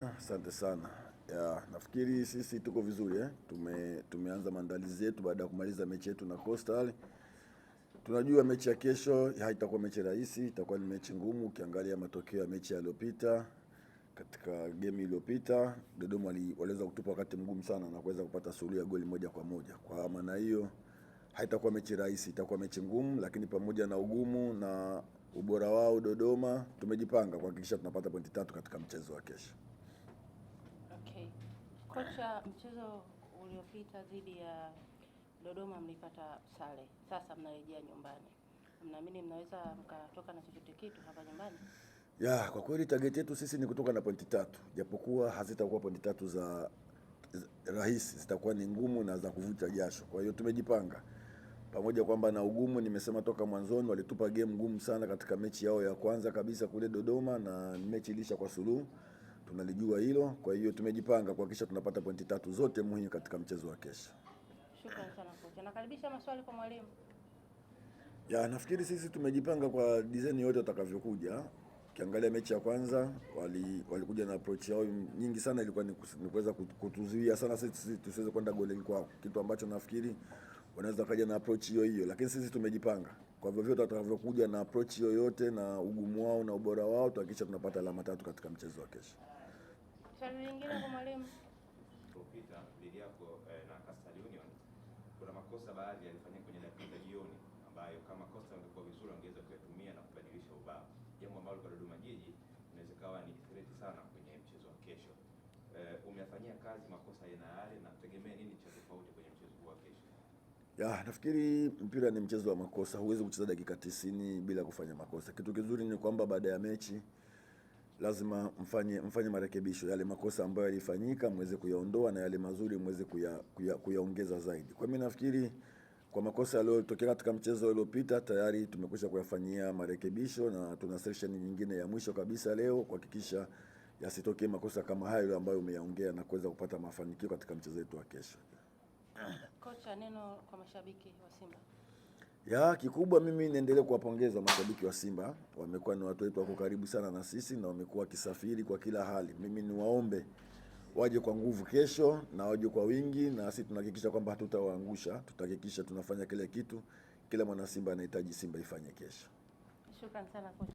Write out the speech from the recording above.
Asante sana. Nafikiri sisi tuko vizuri tumeanza maandalizi yetu baada ya kumaliza mechi yetu na Coastal. Tunajua mechi ya kesho haitakuwa mechi rahisi, itakuwa ni mechi ngumu. Ukiangalia matokeo ya mechi iliyopita, katika game iliyopita Dodoma waliweza kutupa wakati mgumu sana na kuweza kupata suluhu ya goli 1-1. Kwa maana hiyo haitakuwa mechi rahisi, itakuwa mechi ngumu, lakini pamoja na ugumu na ubora wao Dodoma, tumejipanga kuhakikisha tunapata pointi 3 katika mchezo wa kesho. Okay. Kocha, mchezo uliopita dhidi ya Dodoma mlipata sare. Sasa mnarejea nyumbani. Mnaamini mnaweza mkatoka na chochote kitu hapa nyumbani? Kwa kweli target yetu sisi ni kutoka na pointi 3. Japokuwa hazitakuwa pointi 3 za rahisi, zitakuwa ni ngumu na za kuvuta jasho. Kwa hiyo tumejipanga. Pamoja kwamba na ugumu, nimesema toka mwanzoni walitupa game ngumu sana katika mechi yao ya kwanza kabisa kule Dodoma, na mechi ilisha kwa suluhu. Tunalijua hilo, kwa hiyo tumejipanga kuhakikisha tunapata pointi 3 zote muhimu katika mchezo wa kesho. Shukrani sana kocha. Nakaribisha maswali kwa mwalimu. Nafikiri sisi tumejipanga kwa design yote utakavyokuja. Ukiangalia mechi ya kwanza walikuja na approach yao nyingi sana, ilikuwa ni kuweza kutuzuia sana sisi tusiweze kwenda golini kwao, kitu ambacho nafikiri wanaweza kaja na approach hiyo, lakini sisi tumejipanga kwa vyovyote watakavyokuja na approach yoyote na ugumu wao na ubora wao, tuhakikisha tunapata alama 3 katika mchezo wa kesho. Swali lingine kwa mwalimu. Kupita dhidi yako na Coastal Union, kuna makosa baadhi yalifanyika kwenye dakika jioni ambayo kama Coastal ingekuwa vizuri wangeweza kuyatumia na kubadilisha ubao, jambo ambalo kwa Dodoma Jiji inaweza kawa ni threat sana kwenye mchezo wa kesho. Umeyafanyia kazi makosa yale na kutegemea nini cha tofauti kwenye mchezo wa kesho? Nafikiri mpira ni mchezo wa makosa. Huwezi kucheza dakika 90 bila kufanya makosa. Kitu kizuri ni kwamba baada ya mechi lazima mfanye marekebisho. Yale makosa ambayo yalifanyika muweze kuyaondoa na yale mazuri muweze kuyaongeza zaidi. Kwa mimi nafikiri kwa makosa yaliyotokea katika mchezo uliopita tayari tumekwisha kuyafanyia marekebisho, na tuna session nyingine ya mwisho kabisa leo kuhakikisha yasitokee makosa kama hayo ambayo umeyaongea na kuweza kupata mafanikio katika mchezo wetu wa kesho. Kocha, neno kwa mashabiki wa Simba. Kikubwa mimi niendelee kuwapongeza mashabiki wa Simba. Wamekuwa ni watu wetu wako karibu sana na sisi na wamekuwa kisafiri kwa kila hali. Mimi niwaombe waje kwa nguvu kesho na waje kwa wingi, na sisi tunahakikisha kwamba hatutawaangusha. Tutahakikisha tunafanya kila kitu kila mwana Simba anahitaji Simba ifanye kesho. Shukrani sana kocha.